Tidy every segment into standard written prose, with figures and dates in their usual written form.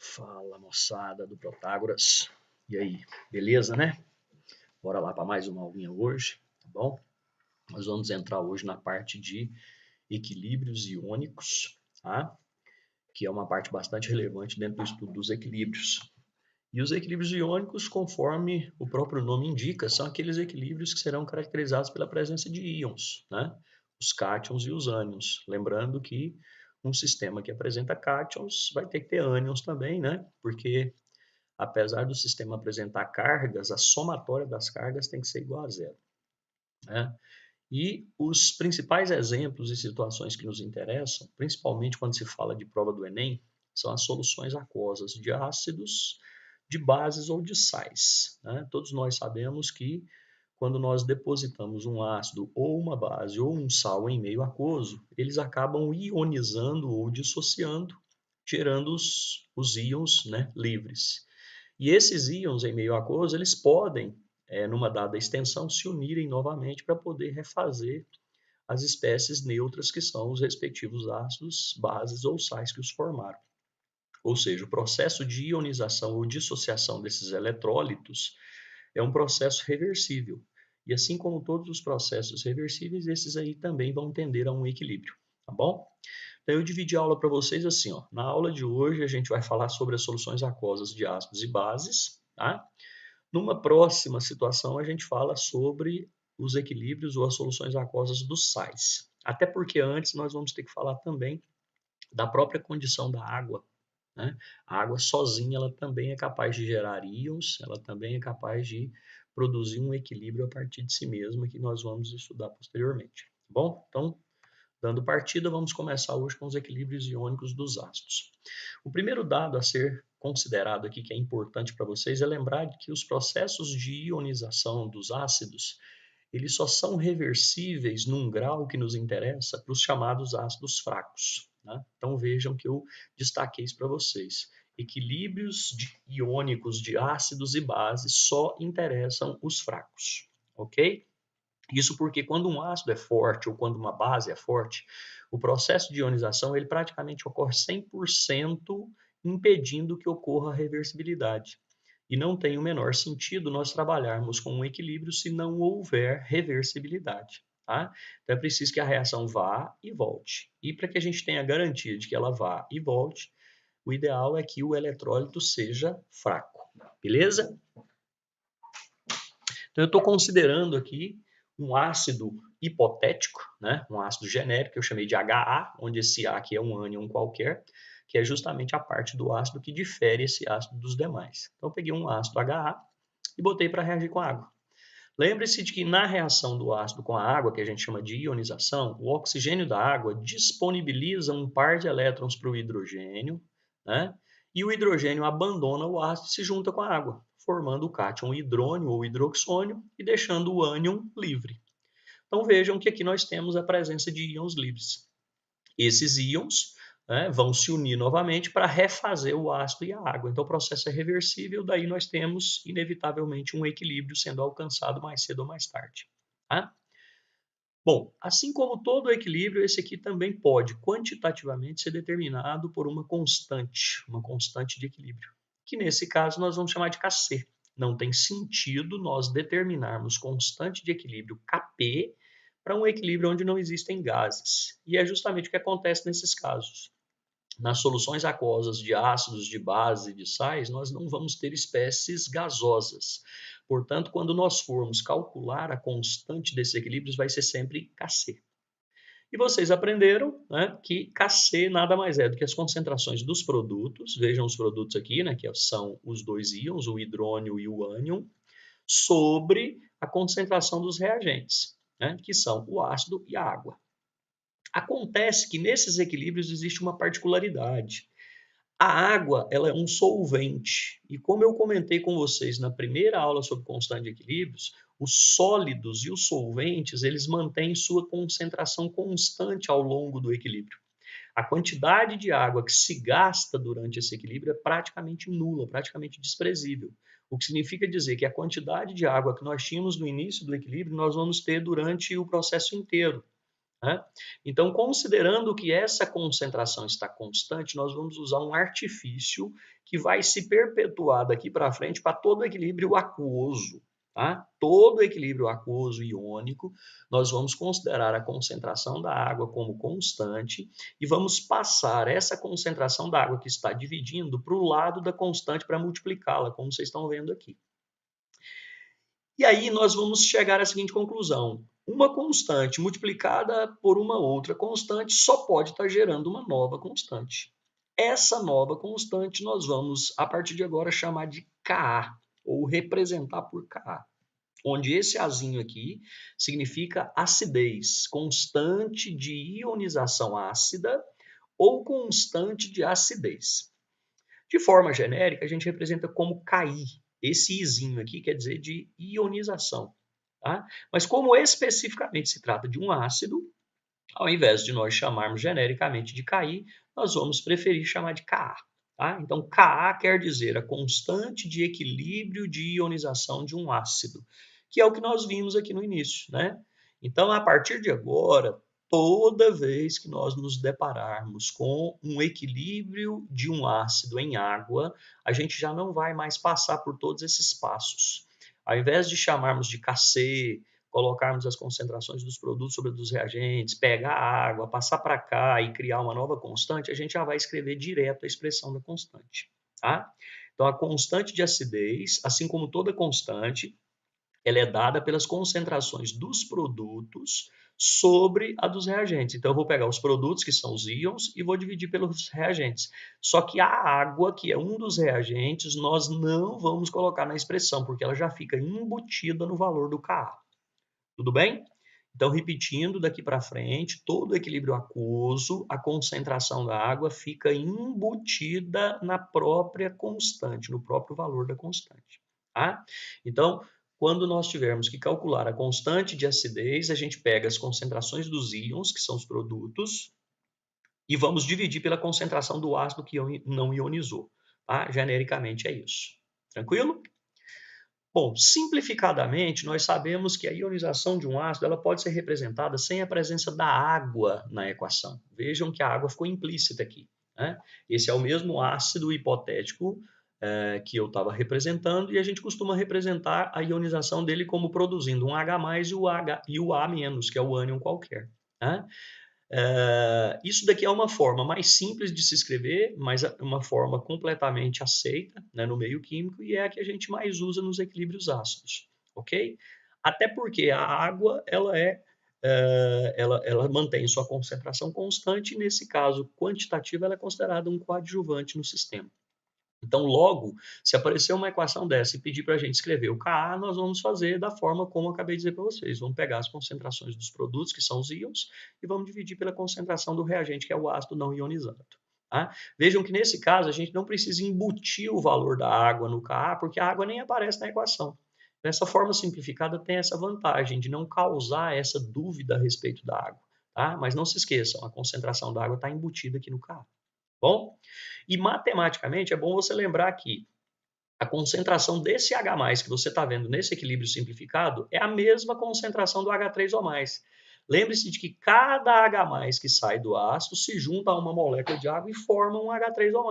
Fala, moçada do Protágoras. E aí, beleza, né? Bora lá para mais uma aulinha hoje, tá bom? Nós vamos entrar hoje na parte de equilíbrios iônicos, tá? Que é uma parte bastante relevante dentro do estudo dos equilíbrios. E os equilíbrios iônicos, conforme o próprio nome indica, são aqueles equilíbrios que serão caracterizados pela presença de íons, né? Os cátions e os ânions. Lembrando que um sistema que apresenta cátions vai ter que ter ânions também, né? Porque apesar do sistema apresentar cargas, a somatória das cargas tem que ser igual a zero, né? E os principais exemplos e situações que nos interessam, principalmente quando se fala de prova do Enem, são as soluções aquosas de ácidos, de bases ou de sais, né? Todos nós sabemos que quando nós depositamos um ácido ou uma base ou um sal em meio aquoso, eles acabam ionizando ou dissociando, gerando os íons, né, livres. E esses íons em meio aquoso, eles podem, numa dada extensão, se unirem novamente para poder refazer as espécies neutras que são os respectivos ácidos, bases ou sais que os formaram. Ou seja, o processo de ionização ou dissociação desses eletrólitos é um processo reversível. E assim como todos os processos reversíveis, esses aí também vão tender a um equilíbrio, tá bom? Então eu dividi a aula para vocês assim, ó. Na aula de hoje a gente vai falar sobre as soluções aquosas de ácidos e bases, tá? Numa próxima situação a gente fala sobre os equilíbrios ou as soluções aquosas dos sais. Até porque antes nós vamos ter que falar também da própria condição da água, né? A água sozinha ela também é capaz de gerar íons, ela também é capaz de produzir um equilíbrio a partir de si mesma que nós vamos estudar posteriormente. Tá bom? Então, dando partida, vamos começar hoje com os equilíbrios iônicos dos ácidos. O primeiro dado a ser considerado aqui, que é importante para vocês, é lembrar que os processos de ionização dos ácidos, eles só são reversíveis num grau que nos interessa para os chamados ácidos fracos, né? Então vejam que eu destaquei isso para vocês. Equilíbrios iônicos de ácidos e bases só interessam os fracos, ok? Isso porque quando um ácido é forte ou quando uma base é forte, o processo de ionização ele praticamente ocorre 100% impedindo que ocorra a reversibilidade. E não tem o menor sentido nós trabalharmos com um equilíbrio se não houver reversibilidade. Tá? Então é preciso que a reação vá e volte. E para que a gente tenha a garantia de que ela vá e volte, o ideal é que o eletrólito seja fraco. Beleza? Então, eu estou considerando aqui um ácido hipotético, né? Um ácido genérico, que eu chamei de HA, onde esse A aqui é um ânion qualquer, que é justamente a parte do ácido que difere esse ácido dos demais. Então, eu peguei um ácido HA e botei para reagir com água. Lembre-se de que na reação do ácido com a água, que a gente chama de ionização, o oxigênio da água disponibiliza um par de elétrons para o hidrogênio, né? E o hidrogênio abandona o ácido e se junta com a água, formando o cátion hidrônio ou hidroxônio e deixando o ânion livre. Então vejam que aqui nós temos a presença de íons livres. Esses íons, né, vão se unir novamente para refazer o ácido e a água. Então o processo é reversível, daí nós temos inevitavelmente um equilíbrio sendo alcançado mais cedo ou mais tarde. Tá? Bom, assim como todo equilíbrio, esse aqui também pode quantitativamente ser determinado por uma constante de equilíbrio, que nesse caso nós vamos chamar de Kc. Não tem sentido nós determinarmos constante de equilíbrio Kp para um equilíbrio onde não existem gases. E é justamente o que acontece nesses casos. Nas soluções aquosas de ácidos, de base e de sais, nós não vamos ter espécies gasosas. Portanto, quando nós formos calcular a constante desses equilíbrios, vai ser sempre Kc. E vocês aprenderam, né, que Kc nada mais é do que as concentrações dos produtos, vejam os produtos aqui, né, que são os dois íons, o hidrônio e o ânion, sobre a concentração dos reagentes, né, que são o ácido e a água. Acontece que nesses equilíbrios existe uma particularidade. A água ela é um solvente, e como eu comentei com vocês na primeira aula sobre constante de equilíbrios, os sólidos e os solventes eles mantêm sua concentração constante ao longo do equilíbrio. A quantidade de água que se gasta durante esse equilíbrio é praticamente nula, praticamente desprezível. O que significa dizer que a quantidade de água que nós tínhamos no início do equilíbrio nós vamos ter durante o processo inteiro. né? Então, considerando que essa concentração está constante, nós vamos usar um artifício que vai se perpetuar daqui para frente para todo o equilíbrio aquoso. Tá? Todo o equilíbrio aquoso iônico, nós vamos considerar a concentração da água como constante e vamos passar essa concentração da água que está dividindo para o lado da constante para multiplicá-la, como vocês estão vendo aqui. E aí nós vamos chegar à seguinte conclusão: uma constante multiplicada por uma outra constante só pode estar gerando uma nova constante. Essa nova constante nós vamos, a partir de agora, chamar de Ka, ou representar por Ka, onde esse Azinho aqui significa acidez, constante de ionização ácida ou constante de acidez. De forma genérica, a gente representa como Ki. Esse Izinho aqui quer dizer de ionização. Tá? Mas como especificamente se trata de um ácido, ao invés de nós chamarmos genericamente de Ki, nós vamos preferir chamar de Ka. Tá? Então, Ka quer dizer a constante de equilíbrio de ionização de um ácido, que é o que nós vimos aqui no início. Né? Então, a partir de agora, toda vez que nós nos depararmos com um equilíbrio de um ácido em água, a gente já não vai mais passar por todos esses passos. Ao invés de chamarmos de KC, colocarmos as concentrações dos produtos sobre dos reagentes, pegar a água, passar para cá e criar uma nova constante, a gente já vai escrever direto a expressão da constante. Tá? Então, a constante de acidez, assim como toda constante, ela é dada pelas concentrações dos produtos sobre a dos reagentes. Então, eu vou pegar os produtos, que são os íons, e vou dividir pelos reagentes. Só que a água, que é um dos reagentes, nós não vamos colocar na expressão, porque ela já fica embutida no valor do Ka. Tudo bem? Então, repetindo daqui para frente, todo o equilíbrio aquoso, a concentração da água fica embutida na própria constante, no próprio valor da constante. Tá? Então, quando nós tivermos que calcular a constante de acidez, a gente pega as concentrações dos íons, que são os produtos, e vamos dividir pela concentração do ácido que não ionizou. Tá? Genericamente é isso. Tranquilo? Bom, simplificadamente, nós sabemos que a ionização de um ácido ela pode ser representada sem a presença da água na equação. Vejam que a água ficou implícita aqui. Né? Esse é o mesmo ácido hipotético que eu estava representando, e a gente costuma representar a ionização dele como produzindo um H+, e o A-, que é o ânion qualquer. Né? Isso daqui é uma forma mais simples de se escrever, mas é uma forma completamente aceita, né, no meio químico, e é a que a gente mais usa nos equilíbrios ácidos, ok? Até porque a água ela mantém sua concentração constante, e nesse caso quantitativo ela é considerada um coadjuvante no sistema. Então, logo, se aparecer uma equação dessa e pedir para a gente escrever o Ka, nós vamos fazer da forma como eu acabei de dizer para vocês. Vamos pegar as concentrações dos produtos, que são os íons, e vamos dividir pela concentração do reagente, que é o ácido não ionizado. Tá? Vejam que nesse caso a gente não precisa embutir o valor da água no Ka, porque a água nem aparece na equação. Dessa forma simplificada tem essa vantagem de não causar essa dúvida a respeito da água. Tá? Mas não se esqueçam, a concentração da água está embutida aqui no Ka. Bom? E matematicamente é bom você lembrar que a concentração desse H+, que você está vendo nesse equilíbrio simplificado, é a mesma concentração do H3O+. Lembre-se de que cada H+, que sai do ácido se junta a uma molécula de água e forma um H3O+.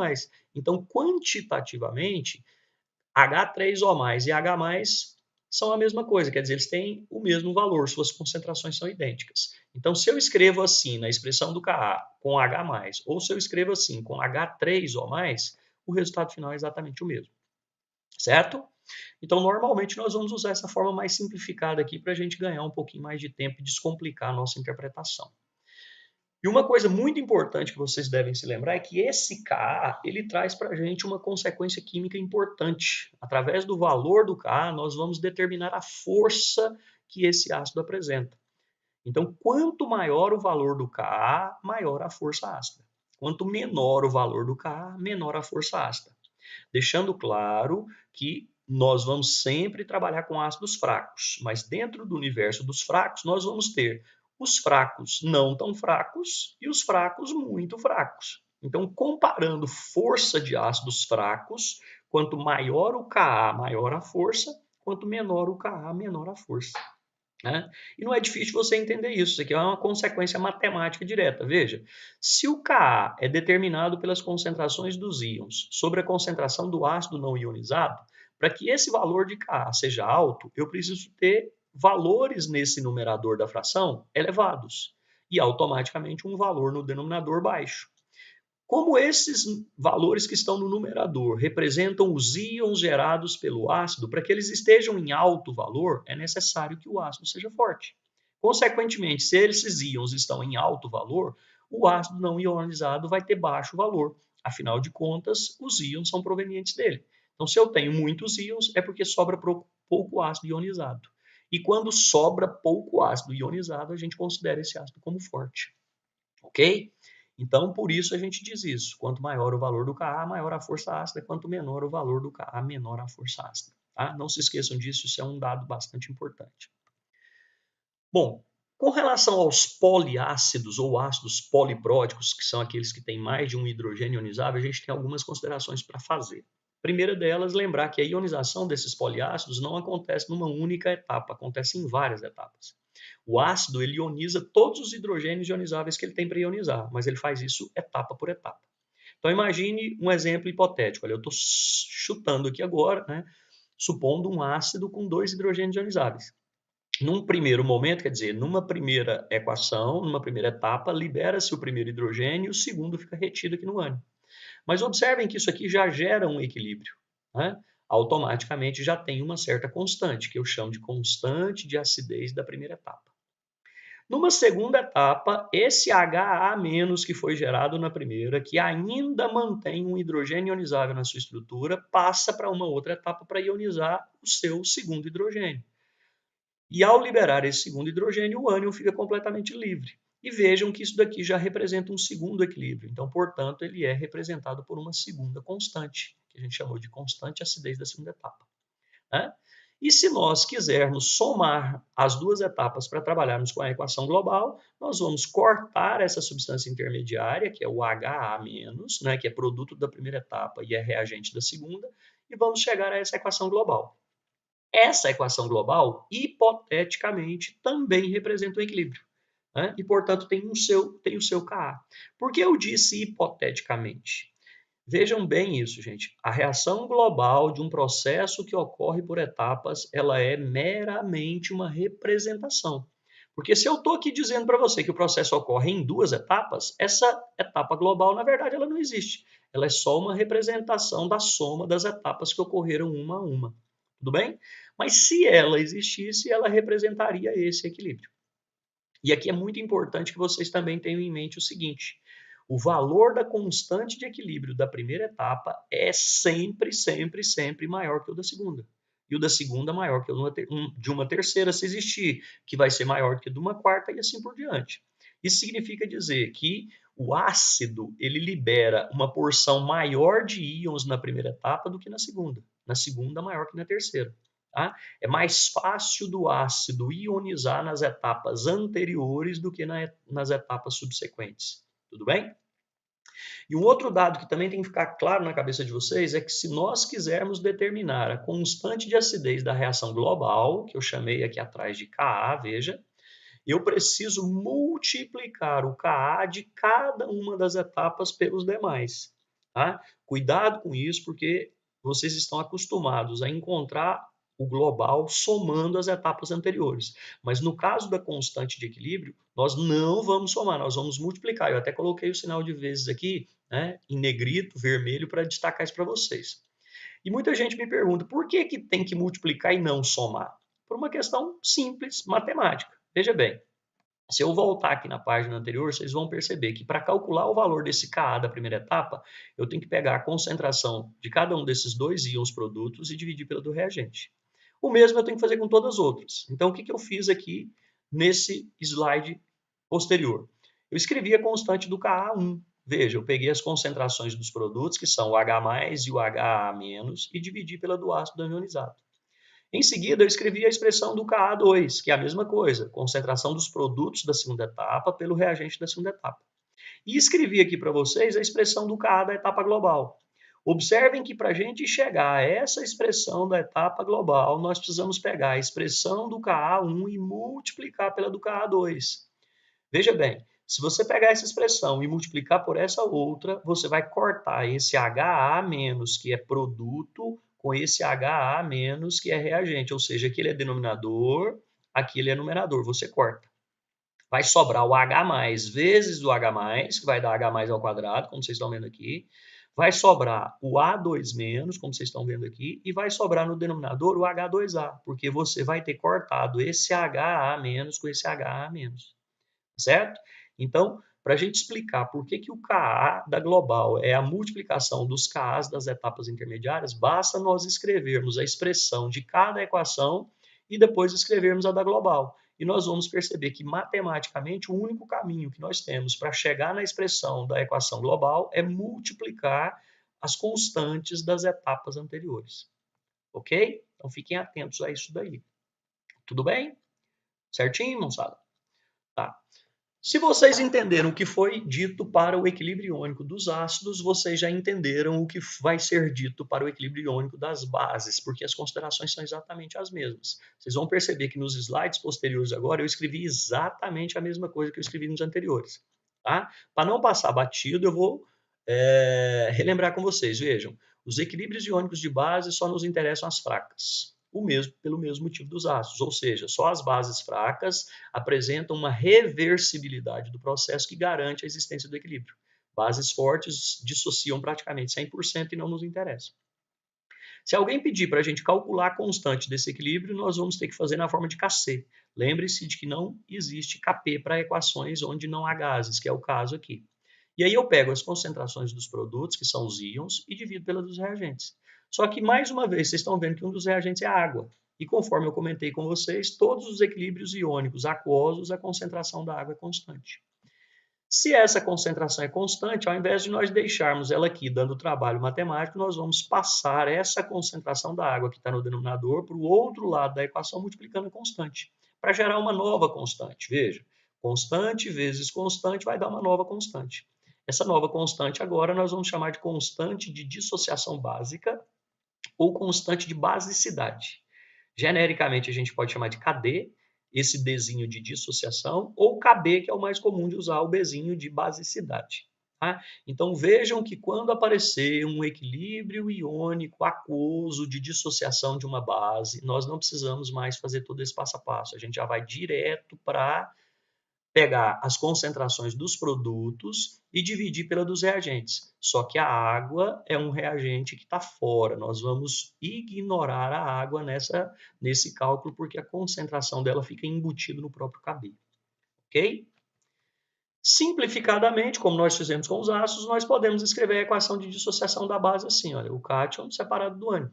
Então, quantitativamente, H3O+, e H+, são a mesma coisa, quer dizer, eles têm o mesmo valor, suas concentrações são idênticas. Então, se eu escrevo assim na expressão do Ka com H+, ou se eu escrevo assim com H3O+, o resultado final é exatamente o mesmo. Certo? Então, normalmente, nós vamos usar essa forma mais simplificada aqui para a gente ganhar um pouquinho mais de tempo e descomplicar a nossa interpretação. E uma coisa muito importante que vocês devem se lembrar é que esse Ka, ele traz para a gente uma consequência química importante. Através do valor do Ka, nós vamos determinar a força que esse ácido apresenta. Então, quanto maior o valor do Ka, maior a força ácida. Quanto menor o valor do Ka, menor a força ácida. Deixando claro que nós vamos sempre trabalhar com ácidos fracos, mas dentro do universo dos fracos, nós vamos ter os fracos não tão fracos e os fracos muito fracos. Então, comparando força de ácidos fracos, quanto maior o Ka, maior a força, quanto menor o Ka, menor a força. né? E não é difícil você entender isso. Isso aqui é uma consequência matemática direta. Veja, se o Ka é determinado pelas concentrações dos íons sobre a concentração do ácido não ionizado, para que esse valor de Ka seja alto, eu preciso ter valores nesse numerador da fração elevados e automaticamente um valor no denominador baixo. Como esses valores que estão no numerador representam os íons gerados pelo ácido, para que eles estejam em alto valor, é necessário que o ácido seja forte. Consequentemente, se esses íons estão em alto valor, o ácido não ionizado vai ter baixo valor. Afinal de contas, os íons são provenientes dele. Então, se eu tenho muitos íons, é porque sobra pouco ácido ionizado. E quando sobra pouco ácido ionizado, a gente considera esse ácido como forte. Ok? Então, por isso a gente diz isso. Quanto maior o valor do Ka, maior a força ácida. Quanto menor o valor do Ka, menor a força ácida. Tá? Não se esqueçam disso, isso é um dado bastante importante. Bom, com relação aos poliácidos ou ácidos polipróticos, que são aqueles que têm mais de um hidrogênio ionizável, a gente tem algumas considerações para fazer. A primeira delas, lembrar que a ionização desses poliácidos não acontece numa única etapa, acontece em várias etapas. O ácido ele ioniza todos os hidrogênios ionizáveis que ele tem para ionizar, mas ele faz isso etapa por etapa. Então imagine um exemplo hipotético. Olha, eu estou chutando aqui agora, né, supondo um ácido com 2 hidrogênios ionizáveis. Num primeiro momento, quer dizer, numa primeira equação, numa primeira etapa, libera-se o primeiro hidrogênio e o segundo fica retido aqui no ânion. Mas observem que isso aqui já gera um equilíbrio. Né? Automaticamente já tem uma certa constante, que eu chamo de constante de acidez da primeira etapa. Numa segunda etapa, esse HA- que foi gerado na primeira, que ainda mantém um hidrogênio ionizável na sua estrutura, passa para uma outra etapa para ionizar o seu segundo hidrogênio. E ao liberar esse segundo hidrogênio, o ânion fica completamente livre. E vejam que isso daqui já representa um segundo equilíbrio. Então, portanto, ele é representado por uma segunda constante, que a gente chamou de constante acidez da segunda etapa. Né? E se nós quisermos somar as duas etapas para trabalharmos com a equação global, nós vamos cortar essa substância intermediária, que é o HA-, né, que é produto da primeira etapa e é reagente da segunda, e vamos chegar a essa equação global. Essa equação global, hipoteticamente, também representa um equilíbrio. Né? E, portanto, tem o seu Ka. Por que eu disse hipoteticamente? Vejam bem isso, gente. A reação global de um processo que ocorre por etapas, ela é meramente uma representação. Porque se eu estou aqui dizendo para você que o processo ocorre em duas etapas, essa etapa global, na verdade, ela não existe. Ela é só uma representação da soma das etapas que ocorreram uma a uma. Tudo bem? Mas se ela existisse, ela representaria esse equilíbrio. E aqui é muito importante que vocês também tenham em mente o seguinte: o valor da constante de equilíbrio da primeira etapa é sempre, sempre, sempre maior que o da segunda. E o da segunda maior que o de uma terceira, se existir, que vai ser maior que o de uma quarta e assim por diante. Isso significa dizer que o ácido ele libera uma porção maior de íons na primeira etapa do que na segunda. Na segunda, maior que na terceira. Tá? É mais fácil do ácido ionizar nas etapas anteriores do que nas etapas subsequentes. Tudo bem? E um outro dado que também tem que ficar claro na cabeça de vocês é que se nós quisermos determinar a constante de acidez da reação global, que eu chamei aqui atrás de Ka, veja, eu preciso multiplicar o Ka de cada uma das etapas pelos demais. Tá? Cuidado com isso, porque vocês estão acostumados a encontrar o global somando as etapas anteriores. Mas no caso da constante de equilíbrio, nós não vamos somar, nós vamos multiplicar. Eu até coloquei o sinal de vezes aqui, né, em negrito, vermelho, para destacar isso para vocês. E muita gente me pergunta, por que, que tem que multiplicar e não somar? Por uma questão simples, matemática. Veja bem, se eu voltar aqui na página anterior, vocês vão perceber que para calcular o valor desse Ka da primeira etapa, eu tenho que pegar a concentração de cada um desses dois íons produtos e dividir pela do reagente. O mesmo eu tenho que fazer com todas as outras. Então, o que eu fiz aqui nesse slide posterior? Eu escrevi a constante do Ka1. Veja, eu peguei as concentrações dos produtos, que são o H+, e o HA-, e dividi pela do ácido ionizado. Em seguida, eu escrevi a expressão do Ka2, que é a mesma coisa, concentração dos produtos da segunda etapa pelo reagente da segunda etapa. E escrevi aqui para vocês a expressão do Ka da etapa global. Observem que para a gente chegar a essa expressão da etapa global, nós precisamos pegar a expressão do Ka1 e multiplicar pela do Ka2. Veja bem, se você pegar essa expressão e multiplicar por essa outra, você vai cortar esse HA-, que é produto, com esse HA-, que é reagente. Ou seja, aqui ele é denominador, aqui ele é numerador. Você corta. Vai sobrar o H+, vezes o H+, que vai dar H+ ao quadrado, como vocês estão vendo aqui. Vai sobrar o A2-, como vocês estão vendo aqui, e vai sobrar no denominador o H2A, porque você vai ter cortado esse HA- com esse HA-. Certo? Então, para a gente explicar por que o Ka da global é a multiplicação dos Kas das etapas intermediárias, basta nós escrevermos a expressão de cada equação e depois escrevermos a da global. E nós vamos perceber que, matematicamente, o único caminho que nós temos para chegar na expressão da equação global é multiplicar as constantes das etapas anteriores. Ok? Então, fiquem atentos a isso daí. Tudo bem? Certinho, moçada? Tá. Se vocês entenderam o que foi dito para o equilíbrio iônico dos ácidos, vocês já entenderam o que vai ser dito para o equilíbrio iônico das bases, porque as considerações são exatamente as mesmas. Vocês vão perceber que nos slides posteriores agora eu escrevi exatamente a mesma coisa que eu escrevi nos anteriores. Tá? Para não passar batido, eu vou relembrar com vocês. Vejam, os equilíbrios iônicos de base só nos interessam as fracas. Pelo mesmo motivo dos ácidos, ou seja, só as bases fracas apresentam uma reversibilidade do processo que garante a existência do equilíbrio. Bases fortes dissociam praticamente 100% e não nos interessam. Se alguém pedir para a gente calcular a constante desse equilíbrio, nós vamos ter que fazer na forma de Kc. Lembre-se de que não existe Kp para equações onde não há gases, que é o caso aqui. E aí eu pego as concentrações dos produtos, que são os íons, e divido pela dos reagentes. Só que, mais uma vez, vocês estão vendo que um dos reagentes é a água. E conforme eu comentei com vocês, todos os equilíbrios iônicos aquosos, a concentração da água é constante. Se essa concentração é constante, ao invés de nós deixarmos ela aqui dando trabalho matemático, nós vamos passar essa concentração da água que está no denominador para o outro lado da equação, multiplicando a constante, para gerar uma nova constante. Veja, constante vezes constante vai dar uma nova constante. Essa nova constante agora nós vamos chamar de constante de dissociação básica ou constante de basicidade. Genericamente, a gente pode chamar de KD, esse Dzinho de dissociação, ou KB, que é o mais comum de usar, o Bzinho de basicidade. Tá? Então, vejam que quando aparecer um equilíbrio iônico aquoso de dissociação de uma base, nós não precisamos mais fazer todo esse passo a passo. A gente já vai direto para pegar as concentrações dos produtos e dividir pela dos reagentes. Só que a água é um reagente que está fora. Nós vamos ignorar a água nesse cálculo, porque a concentração dela fica embutida no próprio KB. Ok? Simplificadamente, como nós fizemos com os ácidos, nós podemos escrever a equação de dissociação da base assim, olha, o cátion separado do ânion.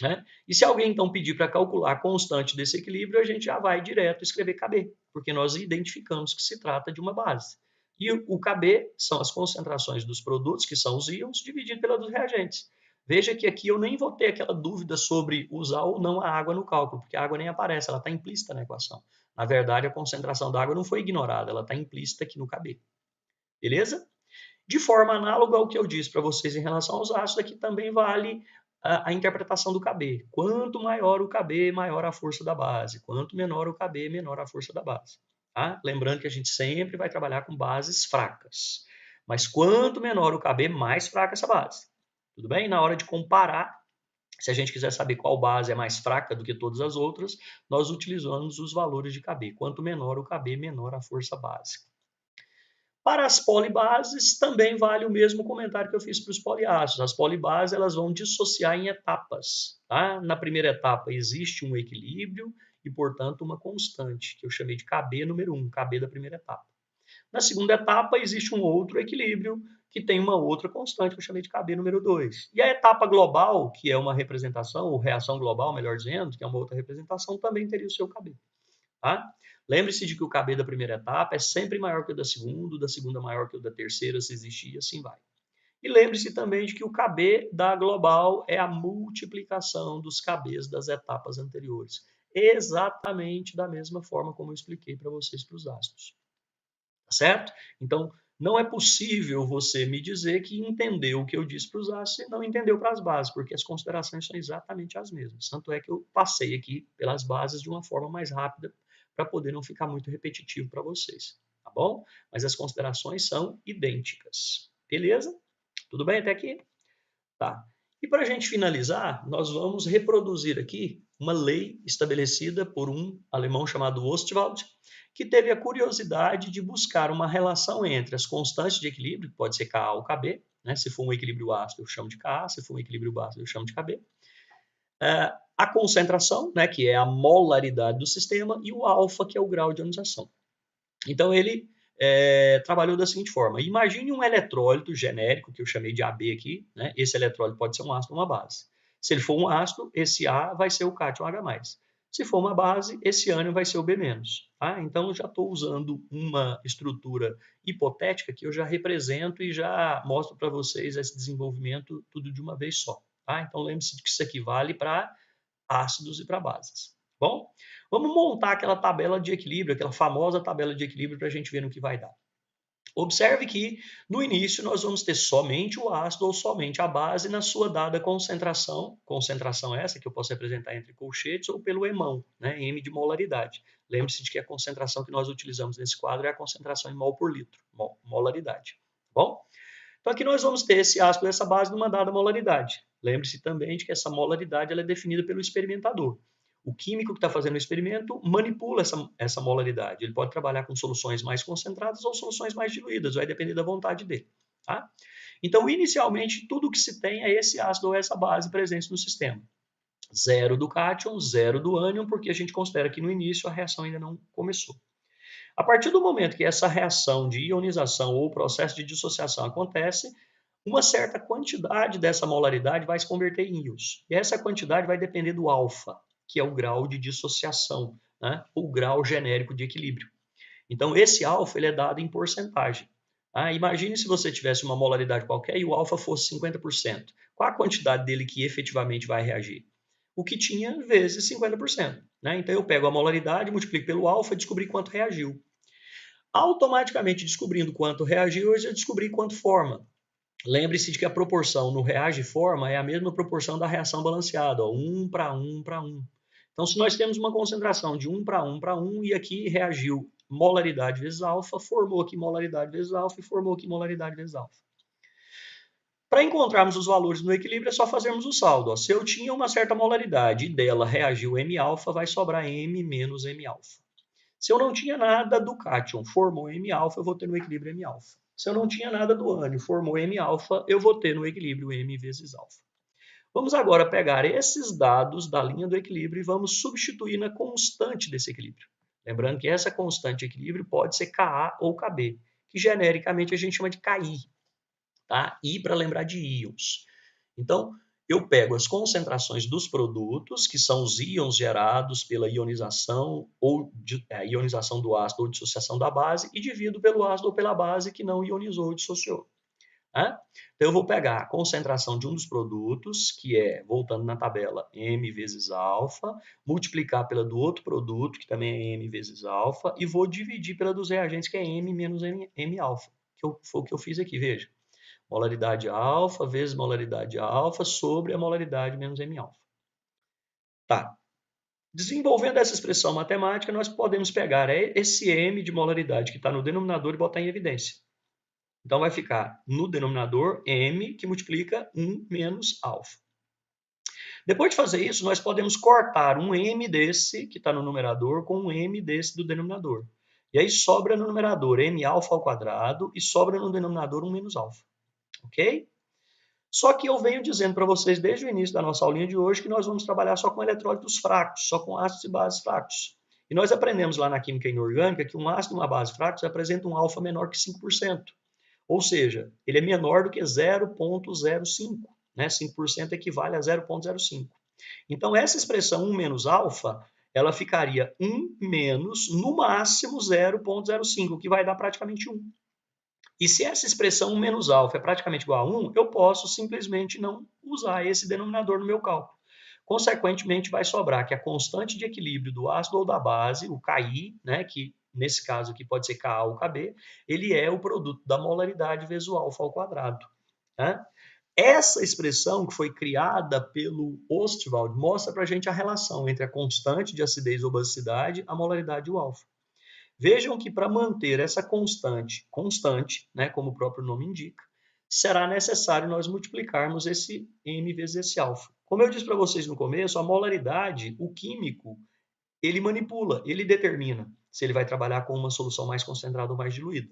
Né? E se alguém então pedir para calcular a constante desse equilíbrio, a gente já vai direto escrever KB, porque nós identificamos que se trata de uma base. E o KB são as concentrações dos produtos, que são os íons, dividido pela dos reagentes. Veja que aqui eu nem vou ter aquela dúvida sobre usar ou não a água no cálculo, porque a água nem aparece, ela está implícita na equação. Na verdade, a concentração da água não foi ignorada, ela está implícita aqui no KB. Beleza? De forma análoga ao que eu disse para vocês em relação aos ácidos, aqui também vale a interpretação do KB. Quanto maior o KB, maior a força da base. Quanto menor o KB, menor a força da base. Tá? Lembrando que a gente sempre vai trabalhar com bases fracas. Mas quanto menor o KB, mais fraca essa base. Tudo bem? Na hora de comparar, se a gente quiser saber qual base é mais fraca do que todas as outras, nós utilizamos os valores de KB. Quanto menor o KB, menor a força básica. Para as polibases, também vale o mesmo comentário que eu fiz para os poliácidos. As polibases elas vão dissociar em etapas. Tá? Na primeira etapa existe um equilíbrio e, portanto, uma constante, que eu chamei de KB número 1, KB da primeira etapa. Na segunda etapa existe um outro equilíbrio que tem uma outra constante, que eu chamei de KB número 2. E a etapa global, que é uma representação, ou reação global, melhor dizendo, que é uma outra representação, também teria o seu KB. Tá? Lembre-se de que o KB da primeira etapa é sempre maior que o da segunda maior que o da terceira, se existir, e assim vai. E lembre-se também de que o KB da global é a multiplicação dos KBs das etapas anteriores. Exatamente da mesma forma como eu expliquei para vocês para os ácidos. Tá certo? Então, não é possível você me dizer que entendeu o que eu disse para os ácidos e não entendeu para as bases, porque as considerações são exatamente as mesmas. Tanto é que eu passei aqui pelas bases de uma forma mais rápida para poder não ficar muito repetitivo para vocês, tá bom? Mas as considerações são idênticas. Beleza? Tudo bem até aqui? Tá. E para a gente finalizar, nós vamos reproduzir aqui uma lei estabelecida por um alemão chamado Ostwald, que teve a curiosidade de buscar uma relação entre as constantes de equilíbrio, que pode ser Ka ou Kb, né? Se for um equilíbrio ácido eu chamo de Ka, se for um equilíbrio básico eu chamo de Kb, a concentração, né, que é a molaridade do sistema, e o alfa, que é o grau de ionização. Então ele trabalhou da seguinte forma: imagine um eletrólito genérico, que eu chamei de AB aqui, né? Esse eletrólito pode ser um ácido ou uma base. Se ele for um ácido, esse A vai ser o cátion H+. Se for uma base, esse ânion vai ser o B-. Tá? Então eu já estou usando uma estrutura hipotética que eu já represento e já mostro para vocês esse desenvolvimento tudo de uma vez só. Tá? Então lembre-se que isso aqui vale para ácidos e para bases. Bom, vamos montar aquela tabela de equilíbrio, aquela famosa tabela de equilíbrio para a gente ver no que vai dar. Observe que no início nós vamos ter somente o ácido ou somente a base na sua dada concentração essa que eu posso representar entre colchetes ou pelo emão, né, M de molaridade. Lembre-se de que a concentração que nós utilizamos nesse quadro é a concentração em mol por litro, molaridade. Bom? Então aqui nós vamos ter esse ácido e essa base numa dada molaridade. Lembre-se também de que essa molaridade ela é definida pelo experimentador. O químico que está fazendo o experimento manipula essa molaridade. Ele pode trabalhar com soluções mais concentradas ou soluções mais diluídas, vai depender da vontade dele. Tá? Então, inicialmente, tudo que se tem é esse ácido ou essa base presentes no sistema. 0 do cátion, 0 do ânion, porque a gente considera que no início a reação ainda não começou. A partir do momento que essa reação de ionização ou processo de dissociação acontece, uma certa quantidade dessa molaridade vai se converter em íons. E essa quantidade vai depender do alfa, que é o grau de dissociação, né? O grau genérico de equilíbrio. Então, esse alfa ele é dado em porcentagem. Imagine se você tivesse uma molaridade qualquer e o alfa fosse 50%. Qual a quantidade dele que efetivamente vai reagir? O que tinha vezes 50%. Né? Então, eu pego a molaridade, multiplico pelo alfa e descobri quanto reagiu. Automaticamente descobrindo quanto reagiu, eu já descobri quanto forma. Lembre-se de que a proporção no reage forma é a mesma proporção da reação balanceada, 1 para 1 para 1. Então, se nós temos uma concentração de 1 para 1 para 1 e aqui reagiu molaridade vezes alfa, formou aqui molaridade vezes alfa e formou aqui molaridade vezes alfa. Para encontrarmos os valores no equilíbrio é só fazermos o saldo. Se eu tinha uma certa molaridade e dela reagiu M-alfa, vai sobrar M menos M-alfa. Se eu não tinha nada do cátion, formou M-alfa, eu vou ter no equilíbrio M-alfa. Se eu não tinha nada do ânion, formou M-alfa, eu vou ter no equilíbrio M vezes alfa. Vamos agora pegar esses dados da linha do equilíbrio e vamos substituir na constante desse equilíbrio. Lembrando que essa constante de equilíbrio pode ser Ka ou Kb, que genericamente a gente chama de Ki. Tá? I para lembrar de íons. Então, eu pego as concentrações dos produtos, que são os íons gerados pela ionização ou ionização do ácido ou dissociação da base, e divido pelo ácido ou pela base que não ionizou ou dissociou. Tá? Então, eu vou pegar a concentração de um dos produtos, que é, voltando na tabela, M vezes alfa, multiplicar pela do outro produto, que também é M vezes alfa, e vou dividir pela dos reagentes, que é M menos M alfa, que foi o que eu fiz aqui, veja. Molaridade alfa vezes molaridade alfa sobre a molaridade menos M alfa. Tá. Desenvolvendo essa expressão matemática, nós podemos pegar esse M de molaridade que está no denominador e botar em evidência. Então vai ficar no denominador M que multiplica 1 menos alfa. Depois de fazer isso, nós podemos cortar um M desse que está no numerador com um M desse do denominador. E aí sobra no numerador M alfa ao quadrado e sobra no denominador 1 menos alfa. Ok? Só que eu venho dizendo para vocês desde o início da nossa aulinha de hoje que nós vamos trabalhar só com eletrólitos fracos, só com ácidos e bases fracos. E nós aprendemos lá na química inorgânica que um ácido e uma base fracos apresenta um alfa menor que 5%. Ou seja, ele é menor do que 0,05. Né? 5% equivale a 0,05. Então, essa expressão 1 menos alfa, ela ficaria 1 menos, no máximo, 0,05, o que vai dar praticamente 1. E se essa expressão 1 menos alfa é praticamente igual a 1, eu posso simplesmente não usar esse denominador no meu cálculo. Consequentemente, vai sobrar que a constante de equilíbrio do ácido ou da base, o Ki, né, que nesse caso aqui pode ser Ka ou Kb, ele é o produto da molaridade vezes o alfa ao quadrado. Né? Essa expressão que foi criada pelo Ostwald mostra para a gente a relação entre a constante de acidez ou basicidade, a molaridade e o alfa. Vejam que para manter essa constante, né, como o próprio nome indica, será necessário nós multiplicarmos esse m vezes esse alfa. Como eu disse para vocês no começo, a molaridade, o químico, ele manipula, ele determina se ele vai trabalhar com uma solução mais concentrada ou mais diluída.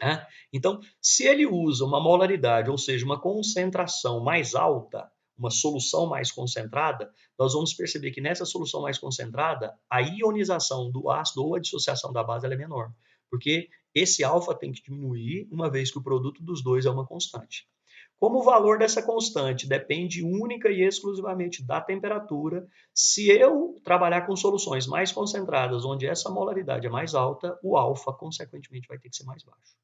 Né? Então, se ele usa uma molaridade, ou seja, uma concentração mais alta, uma solução mais concentrada, nós vamos perceber que nessa solução mais concentrada, a ionização do ácido ou a dissociação da base é menor, porque esse alfa tem que diminuir, uma vez que o produto dos dois é uma constante. Como o valor dessa constante depende única e exclusivamente da temperatura, se eu trabalhar com soluções mais concentradas, onde essa molaridade é mais alta, o alfa, consequentemente, vai ter que ser mais baixo.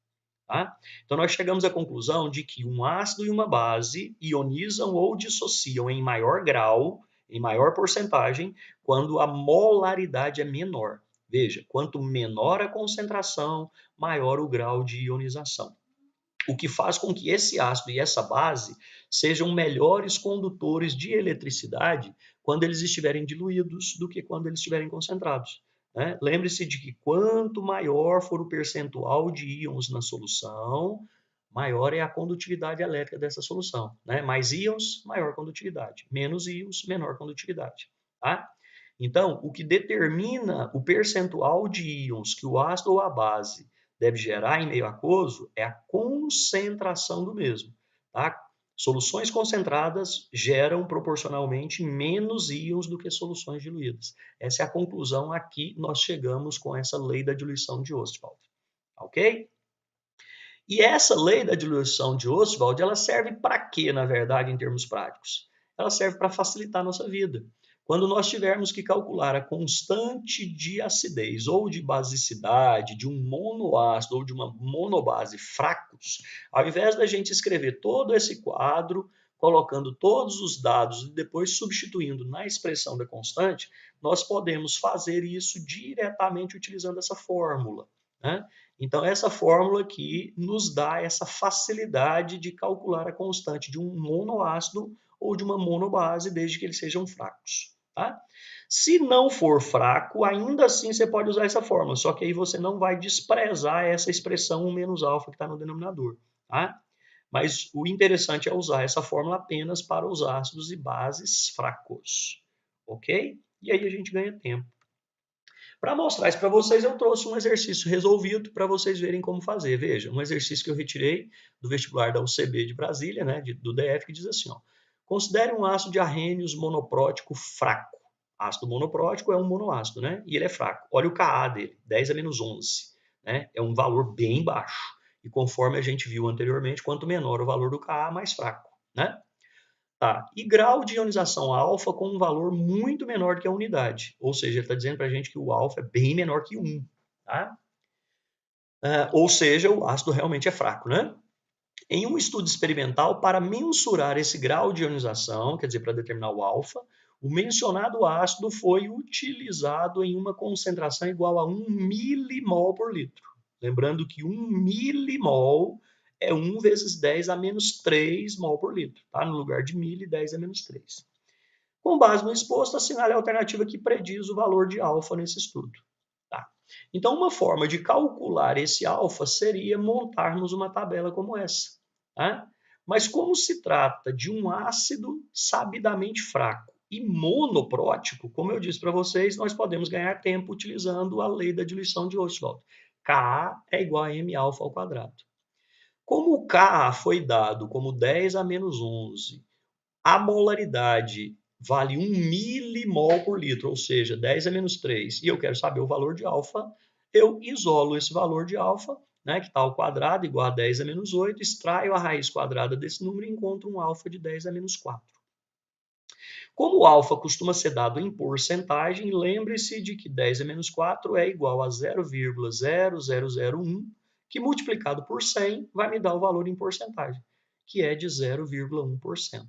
Tá? Então, nós chegamos à conclusão de que um ácido e uma base ionizam ou dissociam em maior grau, em maior porcentagem, quando a molaridade é menor. Veja, quanto menor a concentração, maior o grau de ionização. O que faz com que esse ácido e essa base sejam melhores condutores de eletricidade quando eles estiverem diluídos do que quando eles estiverem concentrados. Né? Lembre-se de que quanto maior for o percentual de íons na solução, maior é a condutividade elétrica dessa solução. Né? Mais íons, maior condutividade. Menos íons, menor condutividade. Tá? Então, o que determina o percentual de íons que o ácido ou a base deve gerar em meio aquoso é a concentração do mesmo. Tá? Soluções concentradas geram proporcionalmente menos íons do que soluções diluídas. Essa é a conclusão a que nós chegamos com essa lei da diluição de Ostwald. Ok? E essa lei da diluição de Ostwald, ela serve para quê, na verdade, em termos práticos? Ela serve para facilitar a nossa vida. Quando nós tivermos que calcular a constante de acidez ou de basicidade de um monoácido ou de uma monobase fracos, ao invés da gente escrever todo esse quadro, colocando todos os dados e depois substituindo na expressão da constante, nós podemos fazer isso diretamente utilizando essa fórmula. Né? Então, essa fórmula aqui nos dá essa facilidade de calcular a constante de um monoácido ou de uma monobase, desde que eles sejam fracos. Tá? Se não for fraco, ainda assim você pode usar essa fórmula, só que aí você não vai desprezar essa expressão 1 menos alfa que está no denominador. Tá? Mas o interessante é usar essa fórmula apenas para os ácidos e bases fracos. Ok? E aí a gente ganha tempo. Para mostrar isso para vocês, eu trouxe um exercício resolvido para vocês verem como fazer. Veja, um exercício que eu retirei do vestibular da UCB de Brasília, né, do DF, que diz assim, ó, considere um ácido de arrênios monoprótico fraco. Ácido monoprótico é um monoácido, né? E ele é fraco. Olha o Ka dele, 10 a menos 11. Né? É um valor bem baixo. E conforme a gente viu anteriormente, quanto menor o valor do Ka, mais fraco. Né? Tá. E grau de ionização alfa com um valor muito menor do que a unidade. Ou seja, ele está dizendo para a gente que o alfa é bem menor que 1. Tá? Ou seja, o ácido realmente é fraco, né? Em um estudo experimental, para mensurar esse grau de ionização, quer dizer, para determinar o alfa, o mencionado ácido foi utilizado em uma concentração igual a 1 milimol por litro. Lembrando que 1 milimol é 1 vezes 10 a menos 3 mol por litro, tá? No lugar de 1000, 10 a menos 3. Com base no exposto, assinale a alternativa que prediz o valor de alfa nesse estudo. Tá? Então, uma forma de calcular esse alfa seria montarmos uma tabela como essa. Tá? Mas como se trata de um ácido sabidamente fraco e monoprótico, como eu disse para vocês, nós podemos ganhar tempo utilizando a lei da diluição de Ostwald. Ka é igual a m alfa ao quadrado. Como o Ka foi dado como 10 a menos 11, a molaridade vale 1 milimol por litro, ou seja, 10 a menos 3, e eu quero saber o valor de alfa, eu isolo esse valor de alfa, né, que está ao quadrado, igual a 10 a menos 8, extraio a raiz quadrada desse número e encontro um alfa de 10 a menos 4. Como o alfa costuma ser dado em porcentagem, lembre-se de que 10 a menos 4 é igual a 0,0001, que multiplicado por 100 vai me dar o valor em porcentagem, que é de 0,1%.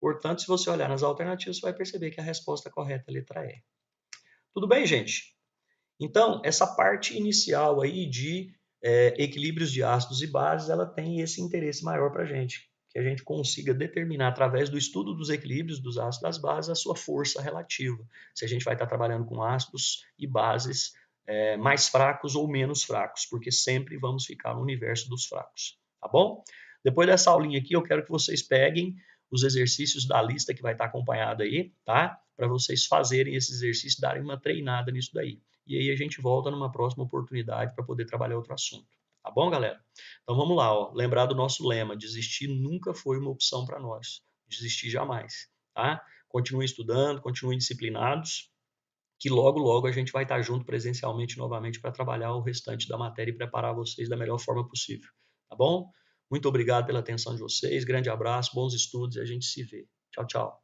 Portanto, se você olhar nas alternativas, você vai perceber que a resposta correta é a letra E. Tudo bem, gente? Então, essa parte inicial aí de equilíbrios de ácidos e bases, ela tem esse interesse maior para a gente, que a gente consiga determinar, através do estudo dos equilíbrios dos ácidos e das bases, a sua força relativa. Se a gente vai estar trabalhando com ácidos e bases mais fracos ou menos fracos, porque sempre vamos ficar no universo dos fracos, tá bom? Depois dessa aulinha aqui, eu quero que vocês peguem os exercícios da lista que vai estar acompanhada aí, tá? Para vocês fazerem esses exercícios, darem uma treinada nisso daí. E aí a gente volta numa próxima oportunidade para poder trabalhar outro assunto. Tá bom, galera? Então vamos lá, ó. Lembrar do nosso lema: desistir nunca foi uma opção para nós. Desistir jamais, tá? Continuem estudando, continuem disciplinados, que logo, logo a gente vai estar junto presencialmente novamente para trabalhar o restante da matéria e preparar vocês da melhor forma possível. Tá bom? Muito obrigado pela atenção de vocês, grande abraço, bons estudos e a gente se vê. Tchau, tchau.